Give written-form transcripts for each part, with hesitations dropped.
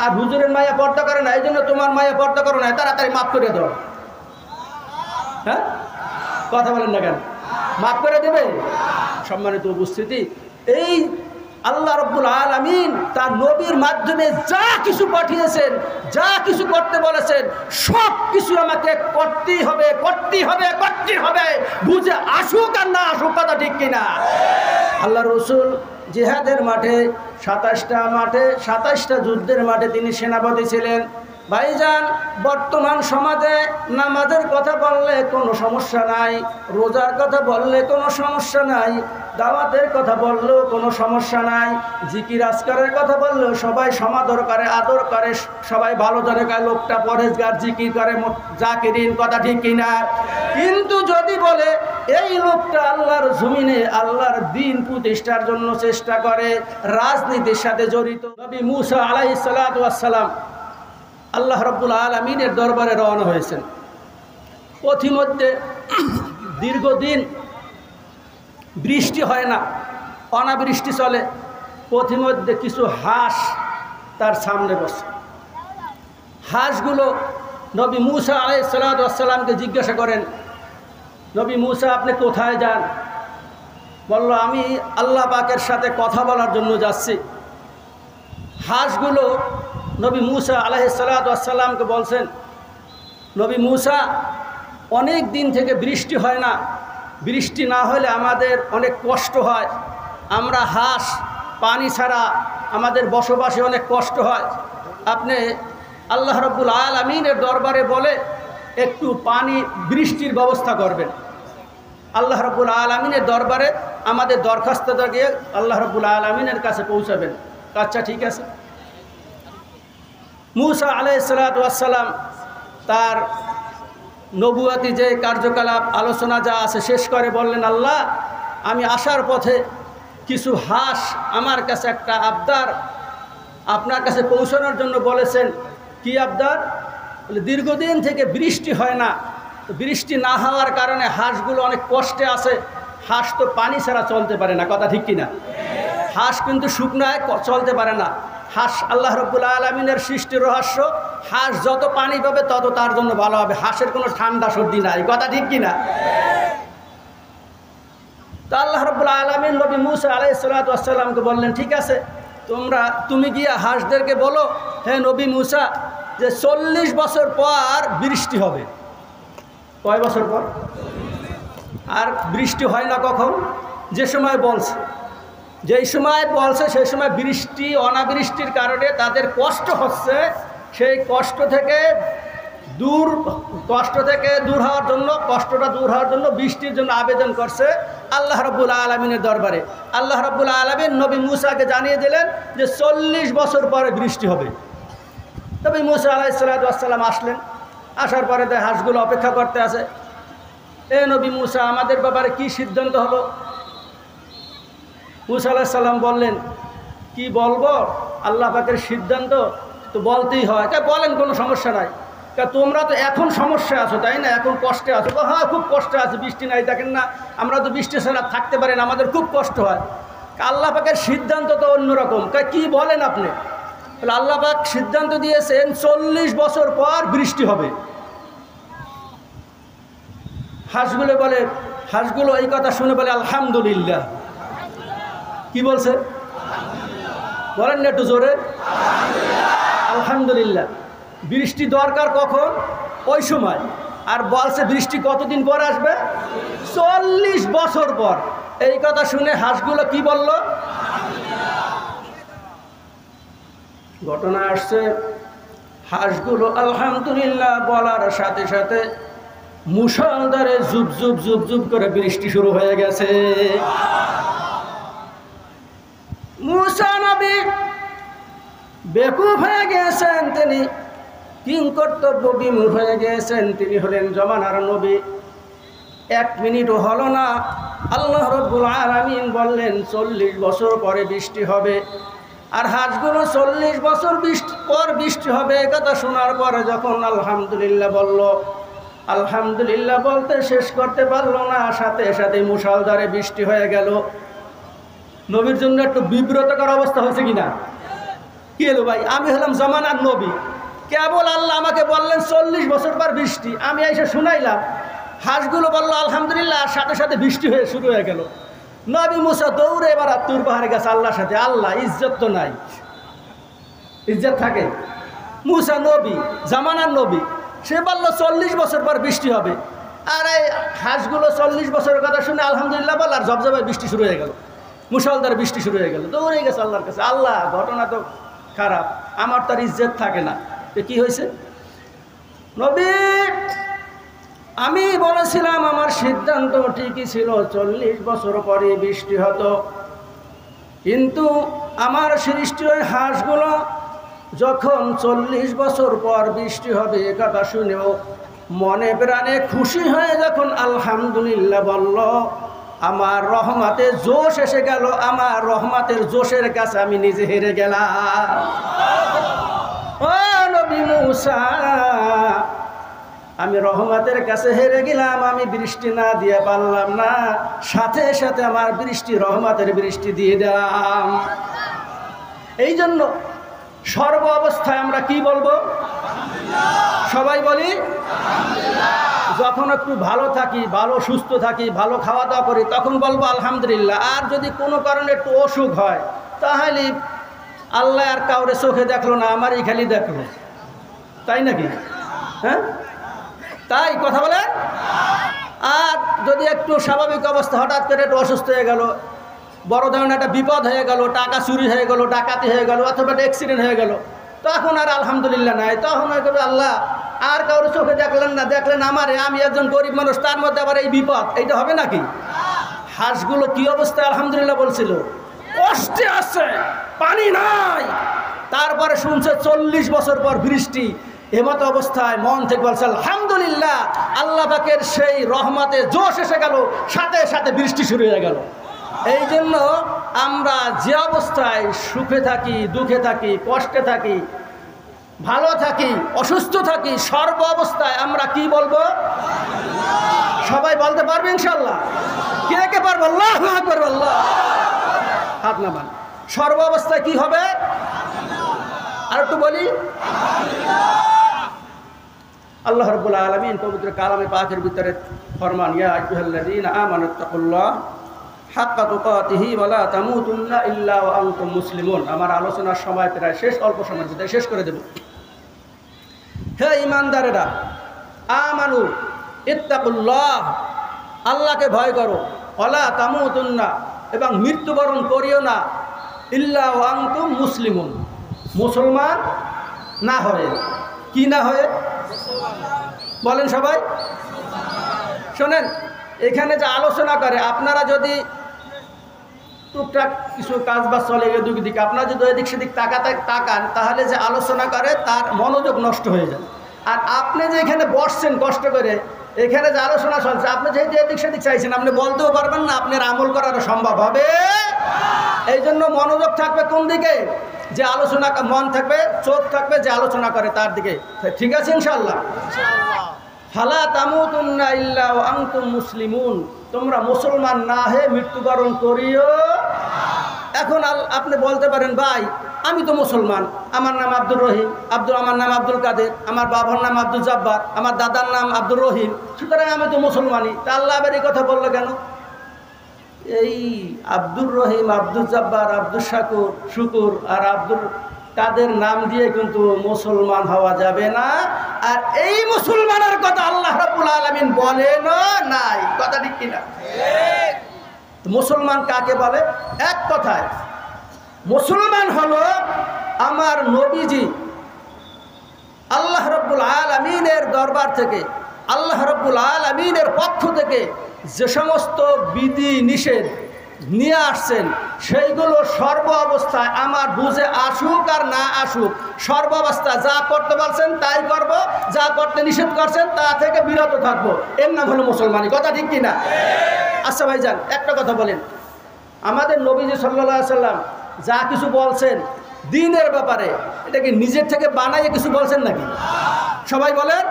আর হুজুরের মায়া পর্দা করে না, এই জন্য তোমার মায়া পর্দা করো না, তাড়াতাড়ি মাফ করে দাও। হ্যাঁ, কথা বলেন না কেন? মাফ করে দেবে? সম্মানিত উপস্থিতি, এই আল্লাহ রাব্বুল আলামিন তার নবীর মাধ্যমে যা কিছু পাঠিয়েছেন, যা কিছু করতে বলেছেন, সব কিছু আমাকে করতেই হবে, করতেই হবে, করতেই হবে, বুঝে আসুক আর না আসুক। কথা ঠিক কিনা? আল্লাহ রসুল জিহাদের মাঠে 27টা যুদ্ধের মাঠে তিনি সেনাপতি ছিলেন। ভাইজান, বর্তমান সমাজে নামাজের কথা বললে কোনো সমস্যা নাই, রোজার কথা বললে কোনো সমস্যা নাই, দাওয়াতের কথা বললেও কোনো সমস্যা নাই, জিকির আজকারের কথা বললেও সবাই সমাদর করে, আদর করে, সবাই ভালো জানে লোকটা পরেজগার, জিকির করে, জাকিরিন। কথা ঠিক কিনা? কিন্তু যদি বলে এই লোকটা আল্লাহর জমিনে আল্লাহর দ্বীন প্রতিষ্ঠার জন্য চেষ্টা করে, রাজনীতির সাথে জড়িত। নবী মূসা আলাইহিস সালাতু ওয়াস সালাম আল্লাহ রাব্বুল আলামিনের দরবারে রওনা হয়েছেন। পথিমধ্যে দীর্ঘদিন বৃষ্টি হয় না, অনাবৃষ্টি চলে। পথিমধ্যে কিছু হাঁস তার সামনে বসে। হাঁসগুলো নবী মূসা আলাইহিস সালাতু ওয়াস সালামকে জিজ্ঞাসা করেন, নবী মূসা আপনি কোথায় যান? বলল, আমি আল্লাহ পাকের সাথে কথা বলার জন্য যাচ্ছি। হাঁসগুলো নবী মূসা আলাইহিস সালাতু ওয়াস সালামকে বলছেন, নবী মূসা, অনেক দিন থেকে বৃষ্টি হয় না, বৃষ্টি না হলে আমাদের অনেক কষ্ট হয়, আমরা হাঁস পানি ছাড়া আমাদের বসবাসে অনেক কষ্ট হয়, আপনি আল্লাহ রাব্বুল আলামিনের দরবারে বলে একটু পানি বৃষ্টির ব্যবস্থা করবেন। আল্লাহ রাব্বুল আলামিনের দরবারে আমাদের দরখাস্তটা গিয়ে আল্লাহ রাব্বুল আলামিনের কাছে পৌঁছাবেন। আচ্ছা, ঠিক আছে। মূসা আলাইহিস সালাতু ওয়াস সালাম তার নবুয়াতি যে কার্যকলাপ আলোচনা যা আছে শেষ করে বললেন, আল্লাহ, আমি আসার পথে কিছু হাঁস আমার কাছে একটা আবদার আপনার কাছে পৌঁছানোর জন্য বলেছেন। কি আবদার? বলে, দীর্ঘদিন থেকে বৃষ্টি হয় না, বৃষ্টি না হওয়ার কারণে হাঁসগুলো অনেক কষ্টে আছে। হাঁস তো পানি ছাড়া চলতে পারে না। কথা ঠিক কিনা? হাঁস কিন্তু শুকনায় চলতে পারে না। হাঁস আল্লাহ রাব্বুল আলামিনের সৃষ্টির রহস্য। হাঁস যত পানি পাবে তত তার জন্য ভালো হবে। হাঁসের কোনো ঠান্ডা সর্দি নাই। কথা ঠিক কিনা? তো আল্লাহ রাব্বুল আলামিন নবী মূসা আলাইহিস সালাতু ওয়াস সালামকে বললেন, ঠিক আছে, তুমি গিয়ে হাঁসদেরকে বলো, হে নবী মূসা, যে 40 বছর পর বৃষ্টি হবে। কয় বছর পর? আর বৃষ্টি হয় না কখন? যে সময় বলছে, যেই সময় বলছে সেই সময় বৃষ্টি, অনাবৃষ্টির কারণে তাদের কষ্ট হচ্ছে। সেই কষ্টটা দূর হওয়ার জন্য বৃষ্টির জন্য আবেদন করছে আল্লাহ রাব্বুল আলামিনের দরবারে। আল্লাহ রাব্বুল আলামিন নবী মূসাকে জানিয়ে দিলেন যে 40 বছর পরে বৃষ্টি হবে। তবে মূসা আলাইহিস সালাতু ওয়াস সালাম আসলেন। আসার পরে তো হাঁসগুলো অপেক্ষা করতে আছে। এ নবী মূসা, আমাদের ব্যাপারে কি সিদ্ধান্ত হলো? মূসা আলাইহিস সালাম বললেন, কি বলবো, আল্লাহ পাকের সিদ্ধান্ত তো বলতেই হয়। বলেন, কোনো সমস্যা নাই। তোমরা তো এখন সমস্যা আছো, তাই না? এখন কষ্টে আছো। হ্যাঁ, খুব কষ্টে আছে, বৃষ্টি নাই, দেখেন না, আমরা তো বৃষ্টি ছাড়া থাকতে পারি না, আমাদের খুব কষ্ট হয়। আল্লাহ পাকের সিদ্ধান্ত তো অন্যরকম। কি বলেন আপনি? আল্লাহ পাক সিদ্ধান্ত দিয়েছেন 40 বছর পর বৃষ্টি হবে। হাঁসগুলো এই কথা শুনে বলে, আলহামদুলিল্লাহ। কি বলছে? বলেন না একটু জোরে, আলহামদুলিল্লাহ। বৃষ্টি দরকার কখন? ওই সময়। আর বলছে বৃষ্টি কতদিন পর আসবে? 40 বছর পর। এই কথা শুনে হাঁসগুলো কি বলল? ঘটনা আসছে, হাঁসগুলো আলহামদুলিল্লাহ বলার সাথে সাথে মুষলধারে জুব জুব জুব জুব করে বৃষ্টি শুরু হয়ে গেছে। মূসা নবী বেকুব হয়ে গিয়েছেন, তিনি কিংকর্তব্য বিমূঢ় হয়ে গিয়েছেন। তিনি হলেন জমানার নবী। 1 মিনিটও হলো না, আল্লাহ রাব্বুল আলামিন বললেন 40 বছর পরে বৃষ্টি হবে। আর হাঁসগুলো 40 বছর পর বৃষ্টি হবে এ কথা শোনার পরে যখন আলহামদুলিল্লাহ বলল, আলহামদুলিল্লাহ বলতে শেষ করতে পারল না, সাথে সাথে মুষলধারে বৃষ্টি হয়ে গেল। নবীর জন্য একটু বিব্রতকর অবস্থা হয়েছে কিনা? কি হলো ভাই, আমি হলাম জমানার নবী, কেবল আল্লাহ আমাকে বললেন 40 বছর পর বৃষ্টি, আমি এসে শুনাইলাম, হাঁসগুলো বললো আলহামদুলিল্লাহ, আর সাথে সাথে বৃষ্টি হয়ে শুরু হয়ে গেল। নবী মুসা দৌড়ে এবার তুর পাহাড়ে গেছে আল্লাহর সাথে। আল্লাহ, ইজ্জত তো নাই, ইজ্জত থাকে? মুসা নবী, জামানার নবী, সে বললো 40 বছর পর বৃষ্টি হবে, আর এই হাঁসগুলো 40 বছরের কথা শুনে আলহামদুলিল্লাহ বল, আর জবজবাই বৃষ্টি শুরু হয়ে গেল, মুসলধারে বৃষ্টি শুরু হয়ে গেল। দৌড়ে গেছে আল্লাহর কাছে, আল্লাহ ঘটনা তো খারাপ, আমার তার ইজ্জত থাকে না। তো কি হয়েছে? নবী, আমি বলেছিলাম আমার সিদ্ধান্ত ঠিকই ছিল, 40 বছর পরে বৃষ্টি হতো, কিন্তু আমার সৃষ্টি ওই হাঁসগুলো যখন 40 বছর পর বৃষ্টি হবে এ কথা শুনেও মনে প্রাণে খুশি হয়ে যখন আলহামদুলিল্লাহ বলল, আমার রহমতে জোশ এসে গেল, আমার রহমতের জোশের কাছে আমি নিজে হেরে গেলাম। ও নবী মুসা, আমি রহমতের কাছে হেরে গেলাম, আমি বৃষ্টি না দিয়ে পারলাম না, সাথে সাথে আমার বৃষ্টি রহমতের বৃষ্টি দিয়ে দিলাম। এই জন্য সর্ব অবস্থায় আমরা কি বলবো? সবাই বলি যখন একটু ভালো থাকি, ভালো সুস্থ থাকি, ভালো খাওয়া দাওয়া করি, তখন বলবো আলহামদুলিল্লাহ। আর যদি কোনো কারণে একটু অসুখ হয়, তাহলে আল্লাহ আর কাউরে চোখে দেখলো না, আমারই খালি দেখলো, তাই নাকি? হ্যাঁ, তাই কথা বলেন। আর যদি একটু স্বাভাবিক অবস্থা, হঠাৎ করে একটু অসুস্থ হয়ে গেল, বড় ধরনের একটা বিপদ হয়ে গেল, টাকা চুরি হয়ে গেল, ডাকাতি হয়ে গেল, অথবা একটা অ্যাক্সিডেন্ট হয়ে গেল, তখন আর আলহামদুলিল্লাহ নাই, তখন হয়তো আল্লাহ আর কাউরে চোখে দেখলেন না, দেখলেন আমারে, আমি একজন গরিব মানুষ, তার মধ্যে আবার এই বিপদ, এইটা হবে নাকি? হাঁসগুলো কি অবস্থায় আলহামদুলিল্লাহ বলছিল? কষ্টে আছে, পানি নাই, তারপরে শুনছে 40 বছর পর বৃষ্টি, এমত অবস্থায় মন থেকে বলছে আলহামদুলিল্লাহ, আল্লাহ পাকের সেই রহমতে জোশ এসে গেল, সাথে সাথে বৃষ্টি শুরু হয়ে গেল। এই জন্য আমরা যে অবস্থায় সুখে থাকি, দুঃখে থাকি, কষ্টে থাকি, ভালো থাকি, অসুস্থ থাকি, সর্ব অবস্থায় আমরা কি বলবো? সবাই বলতে পারবে ইনশাল্লাহ? কে কে পারবো? আল্লাহু আকবার, আল্লাহ, হাত নামান। সর্ব অবস্থায় কি হবে? আর একটু বলি, আল্লাহ রাব্বুল আলামিন পবিত্র কালামে পাকের ভিতরে ফরমান, ইয়া আইয়ুহাল্লাযীনা আমানুত্তাকুল্লাহ হাক্কা তুকাতিহি ওয়া লা তামুতুন্না ইল্লা ওয়া আনতুম মুসলিমুন। আমার আলোচনার সময় প্রায় শেষ, অল্প সময়ের ভিতরে শেষ করে দেব। হে ঈমানদারেরা, আমানু ইত্তাকুল্লাহ, আল্লাহকে ভয় করো, ওয়া লা তামুতুন্না, এবং মৃত্যুবরণ করিও না, ইল্লা ওয়া আনতুম মুসলিমুন, মুসলমান না হয়ে। কি না হয়ে বলেন সবাই? শোনেন, এখানে যে আলোচনা করে, আপনারা যদি টুকটাক কিছু কাজ বাজ চলে এদিক দিকে, আপনারা যদি এদিক সেদিক তাকান, তাহলে যে আলোচনা করে তার মনোযোগ নষ্ট হয়ে যায়। আর আপনি যে এখানে বসছেন কষ্ট করে, এখানে যে আলোচনা চলছে, আপনি যেহেতু এদিক সেদিক চাইছেন, আপনি বলতেও পারবেন না, আপনার আমল করারও সম্ভব হবে। এই জন্য মনোযোগ থাকবে কোন দিকে? যে আলোচনা, মন থাকবে, চোখ থাকবে যে আলোচনা করে তার দিকে। ঠিক আছে ইনশাআল্লাহ? ফালা তামুতুন্না ইল্লা ওয়া আনতুম মুসলিমুন, তোমরা মুসলমান না হয়ে মৃত্যুবরণ করিও। এখন আপনি বলতে পারেন, ভাই আমি তো মুসলমান, আমার নাম আব্দুর রহিম, আমার নাম আব্দুল কাদের, আমার বাবার নাম আব্দুল জব্বার, আমার দাদার নাম আব্দুর রহিম, সুতরাং আমি তো মুসলমানই। তা আল্লাহ আবার এই কথা বললো কেন? এই আব্দুর রহিম, আব্দুল জব্বার, আব্দুল শুকুর আর আব্দুল কাদের নাম দিয়ে কিন্তু মুসলমান হওয়া যাবে না। আর এই মুসলমানের কথা আল্লাহ রাব্বুল আলামিন বলেন নাই। কথা ঠিক কিনা? মুসলমান কাকে বলে? এক কথায় মুসলমান হলো আমার নবীজি আল্লাহ রাব্বুল আলামিনের দরবার থেকে, আল্লাহ রাব্বুল আলামিনের পক্ষ থেকে যে সমস্ত বিধি নিষেধ নিয়ে আসছেন, সেইগুলো সর্ব অবস্থায় আমার বুঝে আসুক আর না আসুক, সর্ব অবস্থায় যা করতে বলছেন তাই করব, যা করতে নিষেধ করছেন তা থেকে বিরত থাকবো। এর নাম হলো মুসলমানি। কথা ঠিক কিনা? আচ্ছা ভাইজান, একটা কথা বলেন, আমাদের নবীজি সাল্লাল্লাহু আলাইহি সাল্লাম যা কিছু বলছেন দ্বীনের ব্যাপারে, এটা কি নিজের থেকে বানাইয়ে কিছু বলছেন নাকি? সবাই বলেন,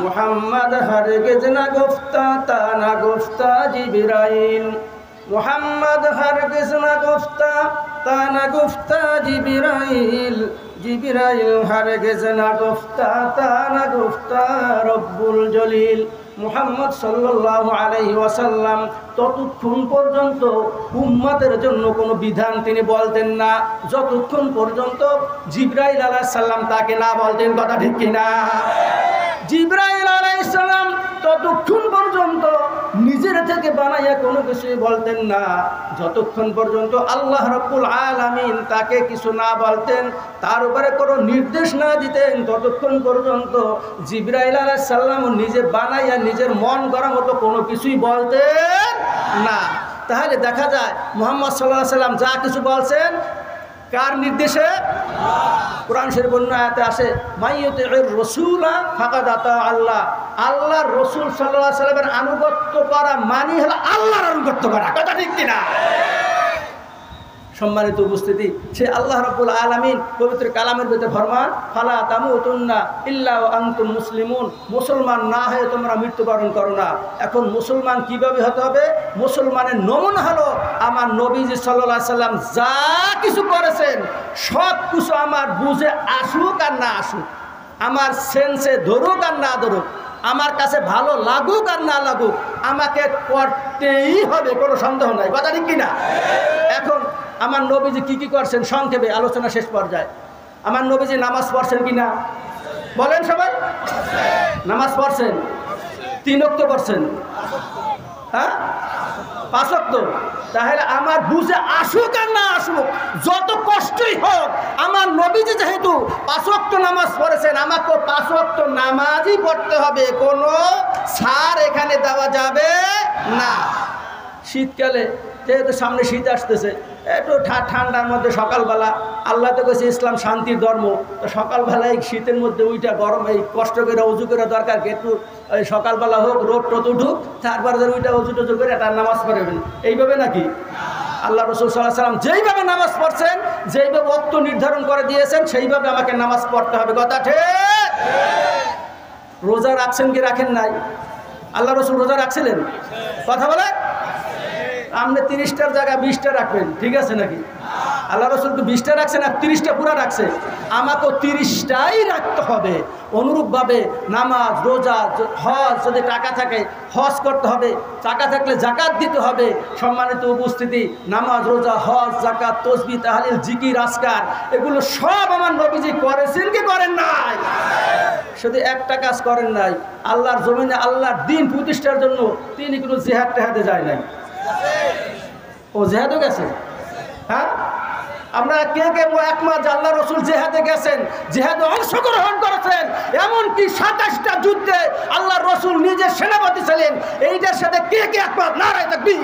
মুহাম্মদ হারগিজ না গুফতা তা না গুফতা জিবরাইল, মুহাম্মদ হারগিজ না গুফতা তানা গুফতা জিবরাইল, জিবরাইল হারগিজ না গুফতা, তানা গুফতা রব্বুল জলিল। মুহাম্মদ সাল্লাল্লাহু আলাইহি ওয়াসাল্লাম ততক্ষণ পর্যন্ত উম্মতের জন্য কোনো বিধান তিনি বলতেন না যতক্ষণ পর্যন্ত জিবরাইল আলাইহিস সালাম তাকে না বলতেন। কথা ঠিক কিনা? জিবরাইল আলাইহিস সালাম ততক্ষণ পর্যন্ত নিজের থেকে বানাইয়া কোনো কিছুই বলতেন না যতক্ষণ পর্যন্ত আল্লাহ রাব্বুল আলামিন তাকে কিছু না বলতেন, তার উপরে কোনো নির্দেশ না দিতেন, ততক্ষণ পর্যন্ত জিবরাইল আলাইহিস সালাম নিজে বানাইয়া নিজের মন গড়া মতো কোনো কিছুই বলতেন না। তাহলে দেখা যায় মুহাম্মদ সাল্লাল্লাহু আলাইহি সাল্লাম যা কিছু বলছেন কার নির্দেশে? কোরআন শরীফ অন্য আয়াতে আসে মাইয়ুতির রাসূলা ফাকাদ আতা আল্লাহ। আল্লাহর রাসূল সাল্লাল্লাহু আলাইহি সাল্লামের আনুগত্য করা মানে হলো আল্লাহর আনুগত্য করা। কথা ঠিক কিনা? সম্মানিত উপস্থিতি, সে আল্লাহ রাব্বুল আলামিন পবিত্র কালামের ভিতরে ফরমান ফালা তামুতুন্না ইল্লা ওয়া আনতুম মুসলিমুন, মুসলমান না হয়ে তোমরা মৃত্যুবরণ করো না। এখন মুসলমান কিভাবে হতে হবে? মুসলমানের নমুনা হলো আমার নবীজি সাল্লাল্লাহু আলাইহি সাল্লাম যা কিছু করেছেন সব কিছু আমার বুঝে আসুক আর না আসুক, আমার সেন্সে ধরুক আর না ধরুক, আমার কাছে ভালো লাগুক আর না লাগুক, আমাকে করতেই হবে, কোনো সন্দেহ নাই। কথা ঠিক কিনা? এখন আমার নবীজি কি কি করছেন সংক্ষেপে আলোচনা শেষ পর্যায়ে। আমার নবীজি নামাজ পড়ছেন কি না? বলেন সবাই। নামাজ পড়ছেন? 3 ওয়াক্ত পড়ছেন? হ্যাঁ, 5 ওয়াক্ত। তাহলে আমার বুঝে আসুক আর না আসুক, যত কষ্টই হোক, আমার নবীজি যেহেতু 5 ওয়াক্ত নামাজ পড়েছেন, আমাকে 5 ওয়াক্ত নামাজই পড়তে হবে, কোনো ছাড় এখানে দেওয়া যাবে না। শীতকালে যেহেতু সামনে শীত আসতেছে, একটু ঠান্ডার মধ্যে সকালবেলা, আল্লাহ তো কইছে ইসলাম শান্তির ধর্ম, তো সকালবেলায় শীতের মধ্যে ওইটা গরম এই কষ্ট করে উজু করে দরকার কি একটু সকালবেলা হোক, রোদ টোদ উঠুক, তারপরে ওইটা উজু টুজু করে তার নামাজ পড়বেন, এইভাবে নাকি? আল্লাহ রাসূল সাল্লাল্লাহু আলাইহি সাল্লাম যেইভাবে নামাজ পড়ছেন, যেইভাবে ওয়াক্ত নির্ধারণ করে দিয়েছেন, সেইভাবে আমাকে নামাজ পড়তে হবে। কথা ঠিক? রোজা রাখছেন কি রাখেন নাই? আল্লাহ রাসূল রোজা রাখছিলেন? কথা বলে আপনি 30টার জায়গায় 20টা রাখবেন, ঠিক আছে নাকি? আল্লাহ রাসূল তো 20টা রাখছে না, 30টা পুরো রাখছে, আমাকেও 30টাই রাখতে হবে। অনুরূপভাবে নামাজ, রোজা, হজ, যদি টাকা থাকে হজ করতে হবে, টাকা থাকলে জাকাত দিতে হবে। সম্মানিত উপস্থিতি, নামাজ, রোজা, হজ, জাকাত, তাসবিহ, তাহলিল, জিকির, আজকার, এগুলো সব আমার নবীজি করেছেন কি করেন নাই? শুধু একটা কাজ করেন নাই, আল্লাহর জমিনে আল্লাহর দ্বীন প্রতিষ্ঠার জন্য তিনি কোনো জিহাদ টেহাদে যায় নাই। ও জেহাদও গেছে? হ্যাঁ, আমরা কে কে একমত আল্লাহ রাসূল জেহাদে গেছেন, জেহাদে অংশগ্রহণ করেছেন, এমনকি 27টা যুদ্ধে আল্লাহ রাসূল নিজে সেনাপতি ছিলেন। এইটার সাথে কে কে একমত? নারায়ে তাকবীর।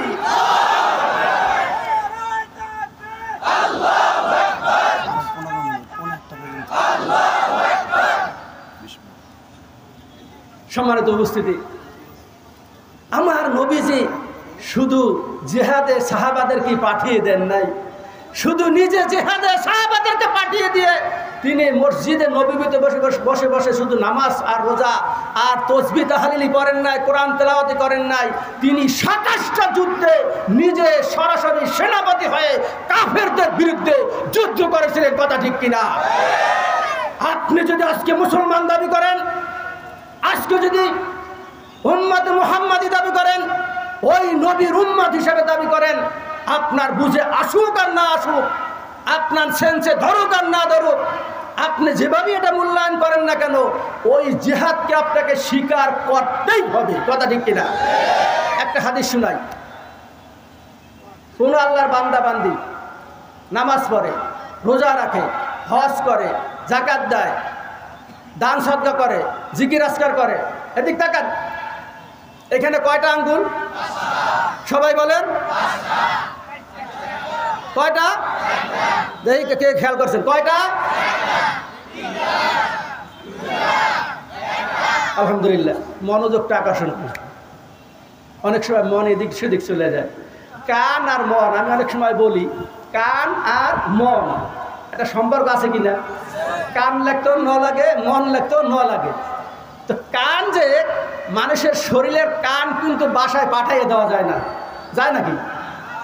আল্লাহু আকবার, আল্লাহু আকবার। সম্মানিত উপস্থিতি, আমার নবীজি শুধু জেহাদে সাহাবাদেরকে পাঠিয়ে দেন নাই, শুধু নিজে জেহাদে সাহাবাদেরকে পাঠিয়ে দিয়ে তিনি মসজিদে নববীতে বসে বসে শুধু নামাজ আর রোজা আর তাসবিহ তাহলিল করেন নাই, কোরআন তেলাওয়াত করেন নাই, তিনি 27টা যুদ্ধে নিজে সরাসরি সেনাপতি হয়ে কাফেরদের বিরুদ্ধে যুদ্ধ করেছিলেন। কথা ঠিক কিনা? আপনি যদি আজকে মুসলমান দাবি করেন, আজকে যদি উম্মতে মুহাম্মাদি দাবি করেন, ওই নবীর উম্মত হিসেবে দাবি করেন, আপনার বুঝে আসুক আর না আসুক, আপনার সেন্সে ধরুক আর না ধরুক, আপনি যেভাবে এটা মূল্যায়ন করেন না কেন, ওই জিহাদকে আপনাকে স্বীকার করতেই হবে। কথা ঠিক কিনা? একটা হাদিস শুনাই। কোন আল্লাহর বান্দা বান্দি নামাজ পড়ে, রোজা রাখে, হজ করে, যাকাত দেয়, দান সদকা করে, জিকির আজকার করে, এদিক তাকান, এখানে কয়টা আঙ্গুল? সবাই বলেন কয়টা? দেখি কে খেয়াল করছেন কয়টা? আলহামদুলিল্লাহ, মনোযোগটা আকর্ষণ করে। অনেক সময় মন এদিক সেদিক চলে যায়। কান আর মন, আমি অনেক সময় বলি কান আর মন একটা সম্পর্ক আছে কিনা? কান লাগতেও ন লাগে, মন লাগতেও ন লাগে। তো কান যে মানুষের শরীরের কান কিন্তু বাসায় পাঠাইয়ে দেওয়া যায় না, যায় নাকি?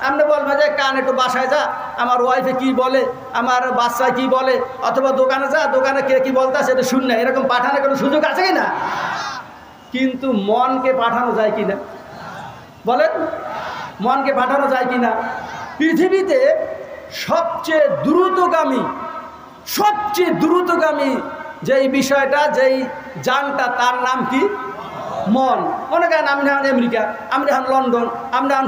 আপনি বলবেন যে কান একটু বাসায় যা, আমার ওয়াইফে কি বলে, আমার বাচ্চা কি বলে, অথবা দোকানে যা, দোকানে কে কি বলতে সেটা শুন না, এরকম পাঠানোর কোনো সুযোগ আছে কি না? কিন্তু মনকে পাঠানো যায় কি না বলেন? মনকে পাঠানো যায় কি না? পৃথিবীতে সবচেয়ে দ্রুতগামী যেই বিষয়টা, যেই যানটা, তার নাম কি? মন। মনে করেন আপনি হন আমেরিকা, আপনি হন লন্ডন, আপনি হন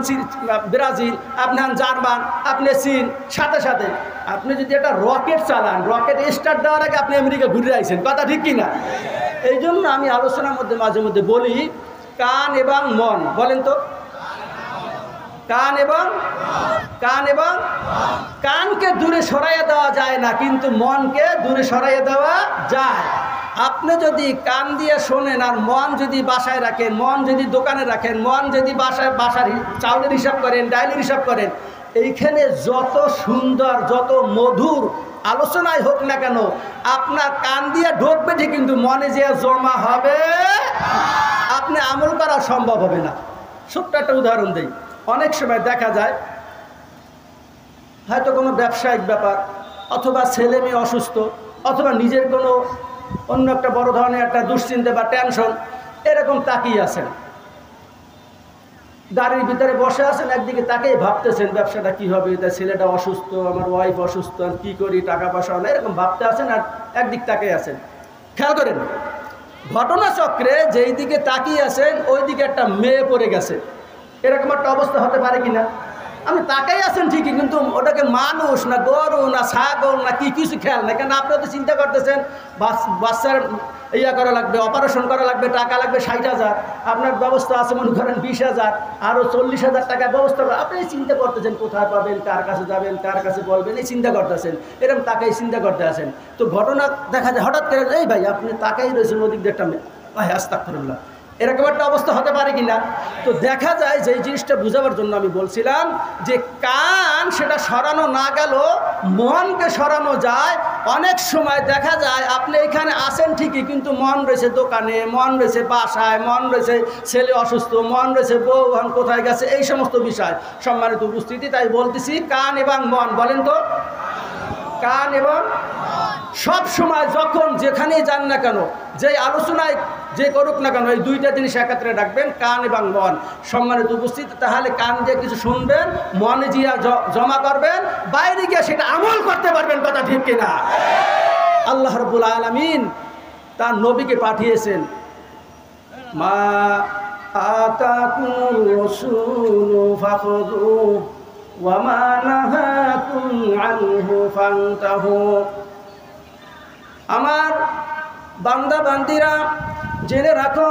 ব্রাজিল, আপনি হন জার্মান, আপনি চীন, সাথে সাথে আপনি যদি একটা রকেট চালান, রকেট স্টার্ট দেওয়ার আগে আপনি আমেরিকা ঘুরে আইছেন, কথা ঠিক কিনা? এই জন্য আমি আলোচনার মধ্যে মাঝে মধ্যে বলি কান এবং মন। বলেন তো, কানকে দূরে সরাইয়া দেওয়া যায় না, কিন্তু মনকে দূরে সরাইয়া দেওয়া যায়। আপনি যদি কান দিয়ে শোনেন আর মন যদি বাসায় রাখেন, মন যদি দোকানে রাখেন, মন যদি বাসার চাউলের হিসাব করেন, ডাইলের হিসাব করেন, এইখানে যত সুন্দর, যত মধুর আলোচনায় হোক না কেন, আপনার কান দিয়ে ঢুকবে ঠিক, কিন্তু মনে যে জমা হবে, আপনি আমল করা সম্ভব হবে না। ছোট্ট একটা উদাহরণ দিই। অনেক সময় দেখা যায় হয়তো কোনো ব্যবসায়িক ব্যাপার, অথবা ছেলে মেয়ে অসুস্থ, অথবা নিজের কোনো অন্য একটা বড় ধরনের একটা দুশ্চিন্তা বা টেনশন, এরকম তাকিয়ে আছেন, গাড়ির ভিতরে বসে আছেন, একদিকে তাকেই ভাবতেছেন ব্যবসাটা কি হবে, তার ছেলেটা অসুস্থ, আমার ওয়াইফ অসুস্থ, কি করি, টাকা পয়সা না, এরকম ভাবতে আছেন, আর একদিক তাকিয়ে আছেন। খেয়াল করেন, ঘটনাচক্রে যেই দিকে তাকিয়ে আছেন ওই দিকে একটা মেয়ে পড়ে গেছে, এরকম একটা অবস্থা হতে পারে কিনা? আপনি তাকাই আছেন ঠিকই, কিন্তু ওটাকে মানুষ না গরু না ছাগল না কি কিছু খেয়াল না, কেন আপনি তো চিন্তা করতেছেন বাচ্চার ইয়া করা লাগবে, অপারেশন করা লাগবে, টাকা লাগবে 60,000, আপনার ব্যবস্থা আছে মনে করেন 20,000, আরও 40,000 টাকা ব্যবস্থা করে, আপনি চিন্তা করতেছেন কোথায় পাবেন, কার কাছে যাবেন, কার কাছে বলবেন, এই চিন্তা করতেছেন, এরকম তাকাই চিন্তা করতে আছেন। তো ঘটনা দেখা যায় হঠাৎ করে, এই ভাই আপনি তাকাই রয়েছেন ওদিক দিয়ে একটা মেয়ে, ভাই আস্তাগফিরুল্লাহ, এরকম একটা অবস্থা হতে পারে কিনা? তো দেখা যায় যে জিনিসটা বুঝাবার জন্য আমি বলছিলাম যে কান সেটা সরানো না গেল, মনকে সরানো যায়। অনেক সময় দেখা যায় আপনি এখানে আসেন ঠিকই, কিন্তু মন রয়েছে দোকানে, মন রয়েছে বাসায়, মন রয়েছে ছেলে অসুস্থ, মন রয়েছে বউ কোথায় গেছে, এই সমস্ত বিষয়। সম্মানিত উপস্থিতি, তাই বলতেছি কান এবং মন। বলেন তো, কান এবং সব সময় যখন যেখানেই যান না কেন, যে আলোচনায় যে করুক না কেন, এই দুইটা জিনিস একত্রে রাখবেন, কান এবং মন। সম্মানিত উপস্থিতি, তাহলে কান দিয়ে কিছু শুনবেন, মনে জিয়া জমা করবেন, বাইরে গিয়ে সেটা আমল করতে পারবেন, কথা ঠিক কিনা? আল্লাহ রাব্বুল আলামিন তার নবীকে পাঠিয়েছেন, মা আতাকুমুর রাসূলু ফাখুযুহু ওয়া মা নাহাকুম আনহু ফান্তাহু। আমার বান্দা বান্দিরা জেনে রাখো,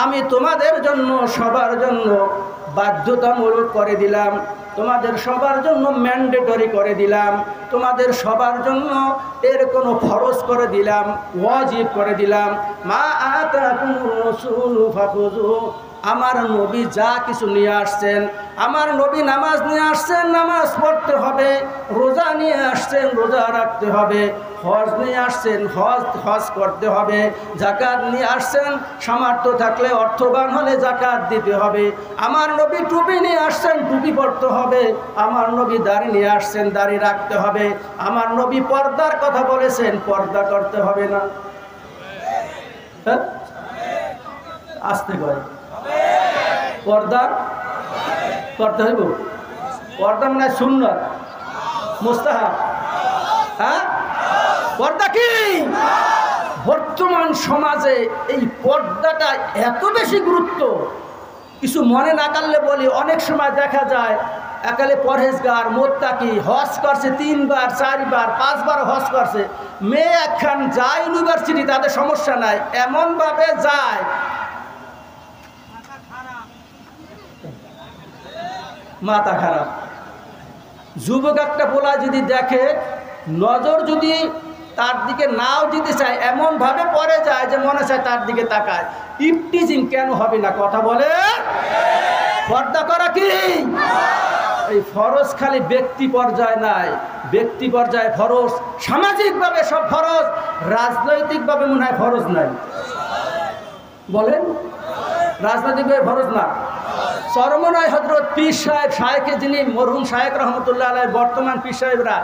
আমি তোমাদের জন্য সবার জন্য বাধ্যতামূলক করে দিলাম, তোমাদের সবার জন্য ম্যান্ডেটরি করে দিলাম, তোমাদের সবার জন্য এর কোনো ফরজ করে দিলাম, ওয়াজিব করে দিলাম। মা আতাকুমুর রাসূলু ফাখুযুহু, আমার নবী যা কিছু নিয়ে আসছেন, আমার নবী নামাজ নিয়ে আসছেন, নামাজ পড়তে হবে, রোজা নিয়ে আসছেন, রোজা রাখতে হবে, হজ নিয়ে আসছেন, হজ করতে হবে, যাকাত নিয়ে আসছেন, সামর্থ্য থাকলে অর্থবান হলে যাকাত দিতে হবে। আমার নবী টুপি নিয়ে আসছেন, টুপি পরতে হবে। আমার নবী দাড়ি নিয়ে আসছেন, দাড়ি রাখতে হবে। আমার নবী পর্দার কথা বলেছেন, পর্দা করতে হবে না? হ্যাঁ, আসতে করে পর্দা করতে হইব। পর্দা মানে সুন্নাত, মুস্তাহাব। হ্যাঁ, পর্দা কি? বর্তমান সমাজে এই পর্দাটা এত বেশি গুরুত্ব, কিছু মনে না করলে বলি, অনেক সময় দেখা যায় একালে পরহেজগার, মোত্তাকি, হজ করছে 3 বার 4 বার 5 বার হজ করছে, মেয়ে একখান যায় ইউনিভার্সিটি, তাদের সমস্যা নাই, এমনভাবে যায় মাথা খারাপ। যুবক একটা পোলা যদি দেখে, নজর যদি তার দিকে নাও দিতে চায়, এমনভাবে পড়ে যায় যে মনে চায় তার দিকে তাকায়। ইফটিজিং কেন হবে না, কথা বলে? পর্দা করা কি এই ফরজ খালি ব্যক্তি পর্যায়ে নাই, ব্যক্তি পর্যায়ে ফরজ, সামাজিকভাবে সব ফরজ, রাজনৈতিকভাবে মনে হয় ফরজ নাই। বলেন, রাজনৈতিকভাবে ফরজ না, চরমনায় হযরত পীর সাহেব শায়েখে যিনি মরহুম শায়েখ রহমতুল্লাহ আলাইহি বর্তমান পীর সাহেবরা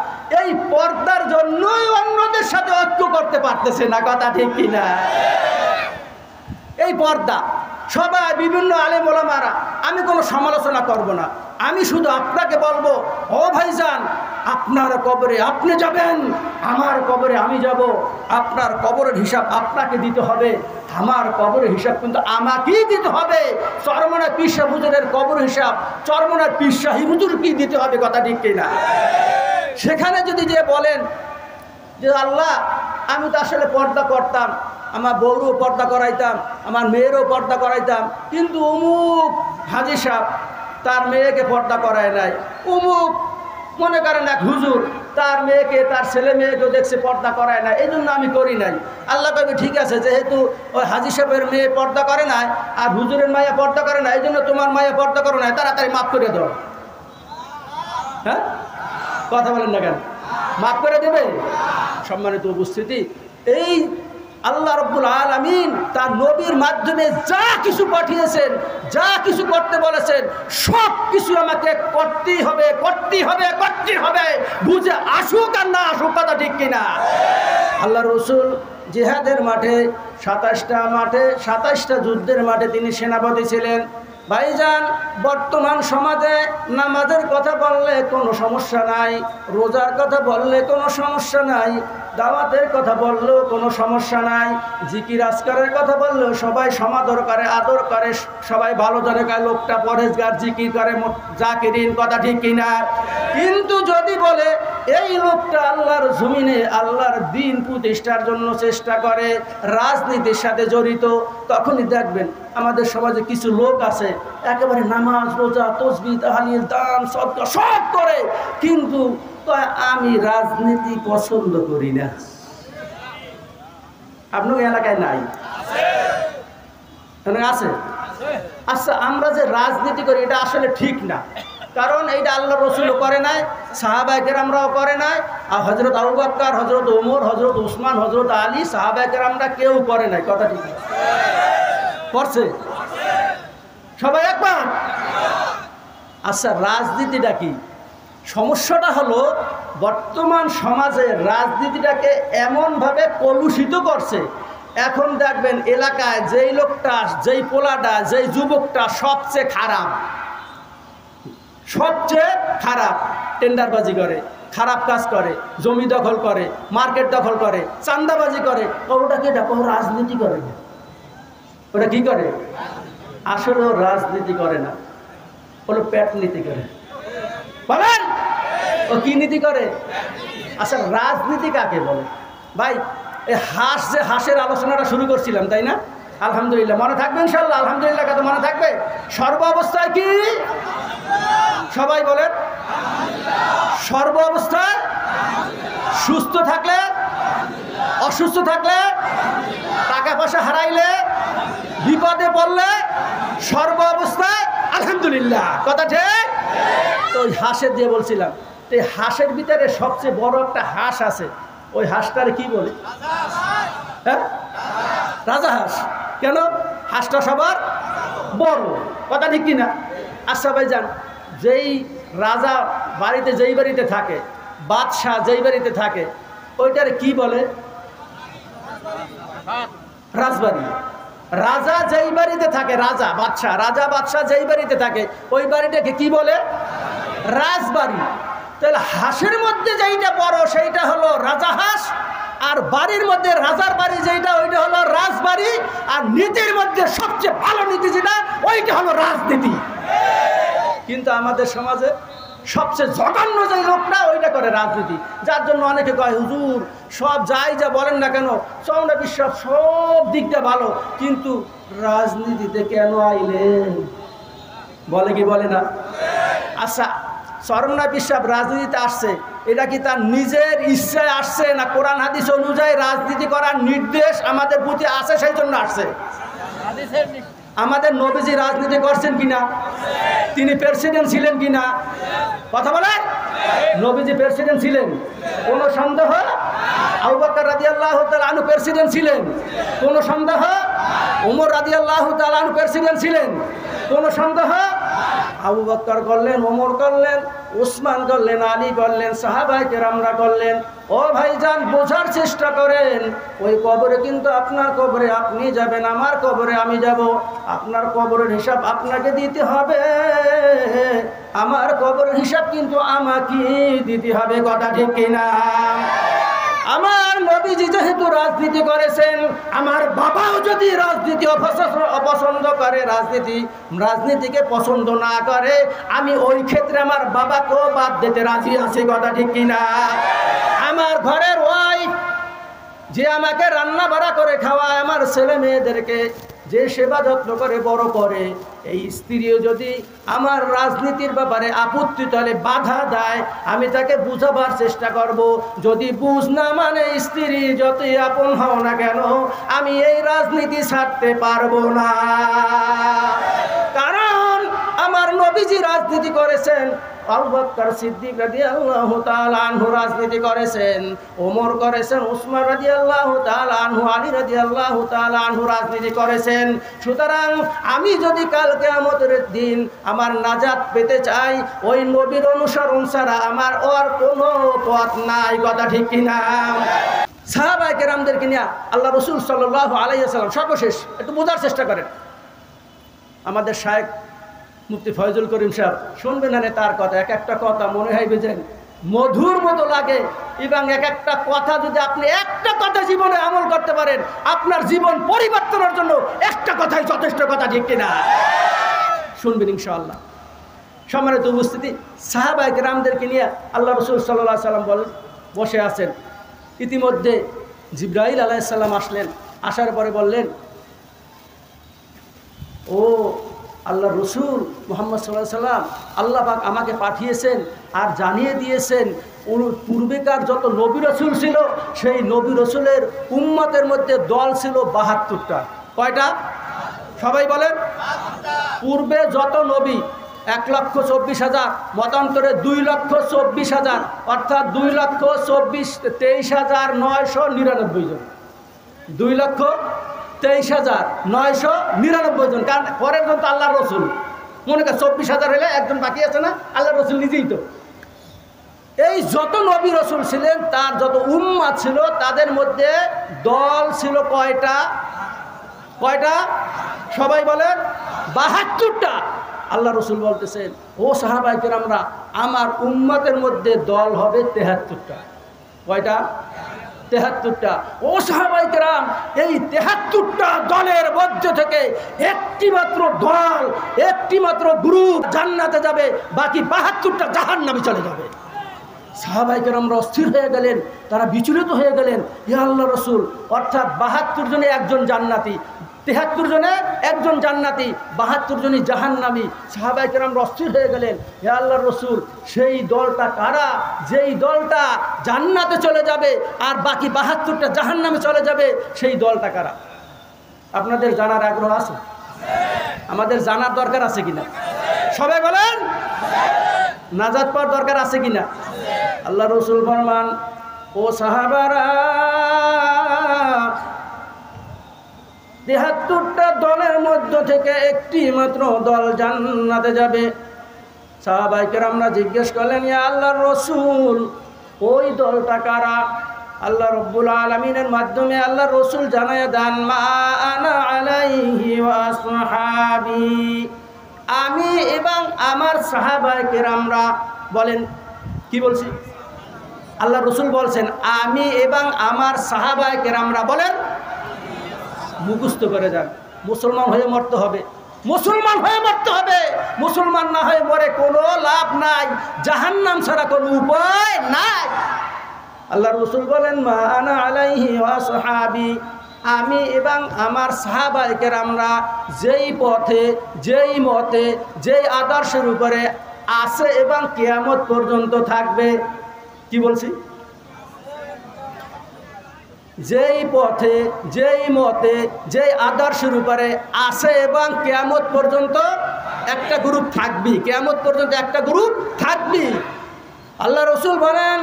এই পর্দার জন্যই অন্যদের সাথে ঐক্য করতে পারতেছে না, কথা ঠিক কিনা? এই পর্দা সবাই বিভিন্ন আলেম ওলামারা, আমি কোনো সমালোচনা করব না, আমি শুধু আপনাকে বলবো, ও ভাইজান, আপনার কবরে আপনি যাবেন, আমার কবরে আমি যাব, আপনার কবরের হিসাব আপনাকে দিতে হবে, আমার কবরের হিসাব কিন্তু আমাকেই দিতে হবে। চরমনায় পীর সাহেব হুজুরের কবর হিসাব চরমনায় পীর সাহেব হুজুরকেই দিতে হবে, কথা ঠিক কিনা? সেখানে যদি যে বলেন যে আল্লাহ, আমি তো আসলে পর্দা করতাম, আমার বউরও পর্দা করাইতাম, আমার মেয়েরও পর্দা করাইতাম, কিন্তু অমুক হাজী সাহেব তার মেয়েকে পর্দা করায় নাই, অমুক মনে করেন এক হুজুর তার মেয়েকে, তার ছেলে মেয়েকেও দেখছে পর্দা করায় না, এই জন্য আমি করি নাই। আল্লাহ কবে ঠিক আছে, যেহেতু ওই হাজী সাহেবের মেয়ে পর্দা করে নাই আর হুজুরের মায়া পর্দা করে না, এই জন্য তোমার মায়া পর্দা করো না, তাড়াতাড়ি মাফ করে দাও। হ্যাঁ, কথা বলেন না কেন? মাফ করে দেবে? সম্মানিত উপস্থিতি, এই আল্লাহ রাব্বুল আলামিন তার নবীর মাধ্যমে যা কিছু পাঠিয়েছেন, যা কিছু করতে বলেছেন, সব কিছু আমাকে করতেই হবে, করতেই হবে, করতেই হবে, বুঝে আসুক আর না আসুক, কথা ঠিক কিনা? আল্লাহ রসুল জিহাদের মাঠে 27টা যুদ্ধের মাঠে তিনি সেনাপতি ছিলেন। ভাইজান, বর্তমান সমাজে নামাজের কথা বললে কোনো সমস্যা নাই, রোজার কথা বললে কোনো সমস্যা নাই, দাওয়াতের কথা বললেও কোনো সমস্যা নাই, জিকির আজকারের কথা বললেও সবাই সমাদর করে, আদর করে, সবাই ভালো জানে লোকটা পরেজগার, জিকির করে, জাকিরিন, কথা ঠিক কিনা? কিন্তু যদি বলে এই লোকটা আল্লাহর জমিনে আল্লাহর দ্বীন প্রতিষ্ঠার জন্য চেষ্টা করে, রাজনীতির সাথে জড়িত, তখনই দেখবেন আমাদের সমাজে কিছু লোক আছে একেবারে নামাজ, রোজা, তসবিহ, তাহলিল, দান, সদকা সব করে, কিন্তু আমি রাজনীতি পছন্দ করি না। আপনার এলাকায় নাই? আছে? আচ্ছা, আমরা যে রাজনীতি করি এটা আসলে ঠিক না, কারণ এইটা আল্লাহ রসুলও করে নাই, সাহাবায়ে কেরামরাও করে নাই, আর হযরত আবু বকর, হযরত ওমর, হযরত উসমান, হযরত আলী, সাহাবায়ে কেরামরা কেউ করে নাই, কথা ঠিক না? করছে? সবাই একবার? আচ্ছা, রাজনীতিটা কি? সমস্যাটা হলো বর্তমান সমাজে রাজনীতিটাকে এমনভাবে কলুষিত করছে, এখন দেখবেন এলাকায় যেই লোকটা, যেই পোলাটা, যেই যুবকটা সবচেয়ে খারাপ, সবচেয়ে খারাপ, টেন্ডারবাজি করে, খারাপ কাজ করে, জমি দখল করে, মার্কেট দখল করে, চাঁদাবাজি করে, ওটাকে দেখো রাজনীতি করে। ওটা কি করে? আসলে ও রাজনীতি করে না, ওগুলো পেট নীতি করে। বলেন ও কি নীতি করে? আচ্ছা, রাজনীতি কাকে বলে? ভাই, এই হাঁস, যে হাঁসের আলোচনাটা শুরু করছিলাম, তাই না? আলহামদুলিল্লাহ, মনে থাকবে ইনশাল্লাহ? আলহামদুলিল্লাহ কত মনে থাকবে? সর্ব অবস্থায় কি? সবাই বলেন, সর্ব অবস্থায় সুস্থ থাকলে, অসুস্থ থাকলে, টাকা পয়সা হারাইলে, বিপদে পড়লে, সর্ব অবস্থায় আলহামদুলিল্লাহ, কথা ঠিক? তো ওই হাঁসের দিয়ে বলছিলাম, এই হাঁসের ভিতরে সবচেয়ে বড় একটা হাঁস আছে, ওই হাঁসটারে কি বলে? হ্যাঁ, রাজাহাঁস। কেন? হাঁসটা সবার বড়, কথা ঠিক কিনা? আচ্ছা ভাইজান, যেই রাজা বাড়িতে, যেই বাড়িতে থাকে, বাদশাহ যেই বাড়িতে থাকে, ওইটারে কি বলে? রাজবাড়ি। রাজা যেই বাড়িতে থাকে, রাজা বাদশাহ যেই বাড়িতে থাকে, ওই বাড়িটাকে কি বলে? রাজবাড়ি। তাহলে হাঁসের মধ্যে যেইটা বড় সেইটা হলো রাজা হাঁস, আর বাড়ির মধ্যে রাজার বাড়ি যেটা, ওইটা হলো রাজবাড়ি, আর নীতির মধ্যে সবচেয়ে ভালো নীতি যেটা, ওইটা হলো রাজনীতি। কিন্তু আমাদের সমাজে সবচেয়ে জঘন্য যে লোকটা, ওইটা করে রাজনীতি, যার জন্য অনেকে কয় হুজুর সব যাই যা বলেন না কেন, চরমনায় বিশ্বাস সব দিকটা ভালো, কিন্তু রাজনীতিতে কেন আইলেন? বলে কি বলে না? আচ্ছা, চরমনায় বিশ্বাস রাজনীতিতে আসছে, এটা কি তার নিজের ইচ্ছায় আসছে, না কোরআন হাদিস অনুযায়ী রাজনীতি করার নির্দেশ আমাদের প্রতি আছে সেই জন্য আসছে? আমাদের নবীজি রাজনীতি করছেন কিনা? তিনি প্রেসিডেন্ট ছিলেন কিনা? কথা বলেন। নবীজি প্রেসিডেন্ট ছিলেন, কোনো সন্দেহ? আবু বকর রাদিয়াল্লাহু তাআলা আনহু প্রেসিডেন্ট ছিলেন, কোনো সন্দেহ? ওমর রাদিয়াল্লাহু তাআলা আনহু প্রেসিডেন্ট ছিলেন, কোনো সন্দেহ? আবু বকর করলেন, ওমর করলেন, উসমান করলেন, আলী করলেন, সাহাবায়ে কেরামরা করলেন। ও ভাইজান, বোঝার চেষ্টা করেন, ওই কবরে কিন্তু আপনার কবরে আপনি যাবেন, আমার কবরে আমি যাব। আপনার কবরের হিসাব আপনাকে দিতে হবে, আমার কবরের হিসাব কিন্তু আমাকে দিতে হবে। কথা ঠিক কিনা? আমার নবীজি যেহেতু রাজনীতি করেছেন, আমার বাবাও যদি রাজনীতি অপছন্দ করে, রাজনীতিকে পছন্দ না করে, আমি ওই ক্ষেত্রে আমার বাবাকেও বাদ দিতে রাজি আছি। কথা ঠিক কিনা? আমার ঘরের ওয়াইফ যে আমাকে রান্না বাড়া করে খাওয়ায়, আমার ছেলে মেয়েদেরকে যে সেবা যত্ন করে বড় করে, এই স্ত্রীও যদি আমার রাজনীতির ব্যাপারে আপত্তি তাহলে বাধা দেয়, আমি তাকে বুঝাবার চেষ্টা করব। যদি বুঝ না মানে, স্ত্রী যতই আপন হও না কেন, আমি এই রাজনীতি ছাড়তে পারবো না। কারণ আমার নবীজি রাজনীতি করেছেন, আবু বকর সিদ্দিক রাদিয়াল্লাহু তাআলা আনহু রাজনীতি করেছেন, ওমর করেছেন, উসমান রাদিয়াল্লাহু তাআলা আনহু, আলী রাদিয়াল্লাহু তাআলা আনহু রাজনীতি করেছেন। সুতরাং আমি যদি কাল কিয়ামতের দিন আমার নাজাত পেতে চাই, ওই নবীর অনুসরণ ছাড়া আমার আর কোনো পথ নাই। কথা ঠিক কিনা? সাহাবায়ে কেরামদেরকে নিয়ে আল্লাহ রাসূল সাল্লাল্লাহু আলাইহি ওয়াসাল্লাম, সর্বশেষ একটু বোঝার চেষ্টা করেন। আমাদের শায়েখ মুফতি ফয়জুল করিম সাহেব, শুনবেন না তার কথা, এক একটা কথা মনে হয় বুঝেন মধুর মতো লাগে। এবং এক একটা কথা যদি আপনি একটা কথা জীবনে আমল করতে পারেন, আপনার জীবন পরিবর্তনের জন্য একটা কথাই যথেষ্ট। কথা ঠিক কিনা? শুনবেন ইনশাআল্লাহ। সম্মানিত উপস্থিতি, সাহাবায়ে কেরামদেরকে নিয়ে আল্লাহ রাসূল সাল্লাল্লাহু আলাইহি ওয়াসাল্লাম বসে আছেন। ইতিমধ্যে জিবরাইল আলাইহিস সালাম আসলেন। আসার পরে বললেন, ও আল্লাহ রসুল মুহাম্মদ সাল্লাল্লাহু আলাইহি ওয়াসাল্লাম, আল্লাহ পাক আমাকে পাঠিয়েছেন আর জানিয়ে দিয়েছেন, পূর্বেকার যত নবী রসুল ছিল, সেই নবী রসুলের উম্মতের মধ্যে দল ছিল ৭২টা। কয়টা? সবাই বলেন। পূর্বে যত নবী ১,২৪,০০০, মতান্তরে ২,২৪,০০০, অর্থাৎ ২,২৪,২৩,৯৯৯ জন, ২,২৩,৯৯৯ জন। কারণ পরের জন তো আল্লাহ রসুল, মনে করেন ২৪,০০০ হলে একজন বাকি আছে না, আল্লাহ রসুল নিজেই তো। এই যত নবী রসুল ছিলেন, তার যত উম্মাত ছিল, তাদের মধ্যে দল ছিল কয়টা? কয়টা? সবাই বলেন। ৭২টা। আল্লাহ রসুল বলতেছেন, ও সাহাবায়ে কেরামরা, আমার উম্মতের মধ্যে দল হবে ৭৩টা। কয়টা? ৭৩টা। ও সাহাবায়ে কেরাম, এই ৭৩টা দলের মধ্যে থেকে একটি মাত্র দল, একটি মাত্র গ্রুপ জান্নাতে যাবে, বাকি ৭২টা জাহান্নামে চলে যাবে। সাহাবায়ে কেরামরা অস্থির হয়ে গেলেন, তারা বিচলিত হয়ে গেলেন। ইয়া আল্লাহ রসুল, অর্থাৎ ৭২ জনে একজন জান্নাতি, ৭৩ জনে একজন জান্নাতি, ৭২ জনই জাহান্নামী। সাহাবায়ে কেরামরা অস্থির হয়ে গেলেন, ইয়া আল্লাহর রাসূল, সেই দলটা কারা যেই দলটা জান্নাতে চলে যাবে আর বাকি ৭২টা জাহান্নামে চলে যাবে? সেই দলটা কারা? আপনাদের জানার আগ্রহ আছে? আমাদের জানার দরকার আছে কিনা? সবাই বলেন। নাজাত পাওয়ার দরকার আছে কিনা? আল্লাহ রাসূল ফরমান, ও সাহাবারা, ৭৩টা দলের মধ্য থেকে একটি মাত্র দল জান্নাতে যাবে। সাহাবায়ে কেরামরা জিজ্ঞেস করলেন, ইয়া আল্লাহর রাসূল, ওই দলটা কারা? আল্লাহ রাব্বুল আলামিনের মাধ্যমে আল্লাহর রাসূল জানায়া দেন, মা আনা আলাইহি ওয়া আসহাবি, আমি এবং আমার সাহাবায়ে কেরামরা। বলেন কি বলছি? আল্লাহ রাসূল বলছেন, আমি এবং আমার সাহাবায়ে কেরামরা। বলেন, মুখস্থ করে যান। মুসলমান হয়ে মরতে হবে, মুসলমান হয়ে মরতে হবে। মুসলমান না হয়ে মরে কোনো লাভ নাই, জাহান্নাম ছাড়া কোনো উপায় নাই। আল্লাহ রাসূল বলেন, মা আনা আলাইহি ওয়া আসহাবি, আমি এবং আমার সাহাবায়ে কেরামরা যেই পথে, যেই মতে, যেই আদর্শের উপরে আছে এবং কিয়ামত পর্যন্ত থাকবে। কি বলছি? যেই পথে, যেই মতে, যেই আদর্শের উপরে আছে এবং কিয়ামত পর্যন্ত একটা গ্রুপ থাকবি, কিয়ামত পর্যন্ত একটা গ্রুপ থাকবি। আল্লাহ রসুল বলেন,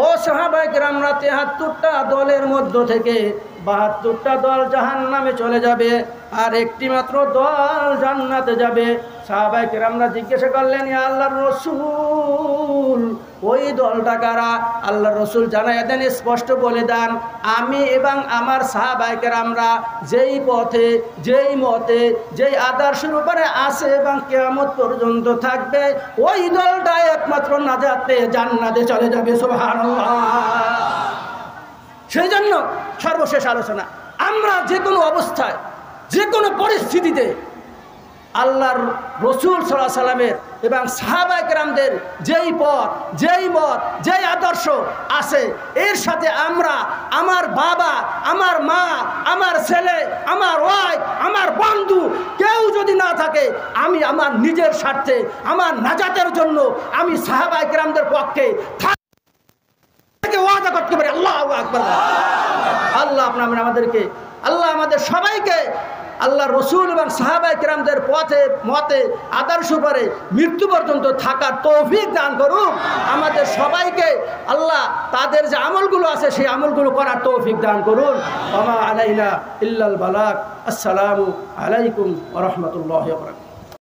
ও সাহাবায়ে কেরামরা, ৭৩টা দলের মধ্য থেকে ৭২টা দল জাহান্নামে চলে যাবে আর একটি মাত্র দল জান্নাতে যাবে। সাহাবায়ে কেরামরা জিজ্ঞাসা করলেন, ইয়া আল্লাহর রসুল, ওই দলটা কারা? আল্লাহ রসুল জানাইয়া দেন, স্পষ্ট বলে দেন, আমি এবং আমার সাহাবায়ে কেরামরা যেই পথে, যেই মতে, যেই আদর্শের উপরে আছে এবং কিয়ামত পর্যন্ত থাকবে, ওই দলটা একমাত্র নাজাত পেয়ে জান্নাতে চলে যাবে। সুবহানাল্লাহ। সেই জন্য সর্বশেষ আলোচনা, আমরা যে কোনো অবস্থায়, যে কোনো পরিস্থিতিতে আল্লাহর রসুল সাল্লাল্লাহু আলাইহি সাল্লামের এবং সাহাবায়ে কেরামদের যেই পথ, যেই মত, যেই আদর্শ আছে, এর সাথে আমরা, আমার বাবা, আমার মা, আমার ছেলে, আমার ওয়াইফ, আমার বন্ধু কেউ যদি না থাকে, আমি আমার নিজের স্বার্থে, আমার নাজাতের জন্য আমি সাহাবায়ে কেরামদের পক্ষে ওয়াদা করতে পারি। আল্লাহু আকবার। আল্লাহ আমাদেরকে, আল্লাহ আমাদের সবাইকে আল্লাহ রসুল এবং সাহাবায়ে কেরামদের পথে, মতে, আদর্শ উপরে মৃত্যু পর্যন্ত থাকার তৌফিক দান করুন। আমাদের সবাইকে আল্লাহ তাদের যে আমলগুলো আছে সেই আমলগুলো করার তৌফিক দান করুন। ওয়া মা আলাইনা ইল্লাল বালাগ। আসসালামু আলাইকুম ওয়া রাহমাতুল্লাহি ওয়া বারাকাতুহু।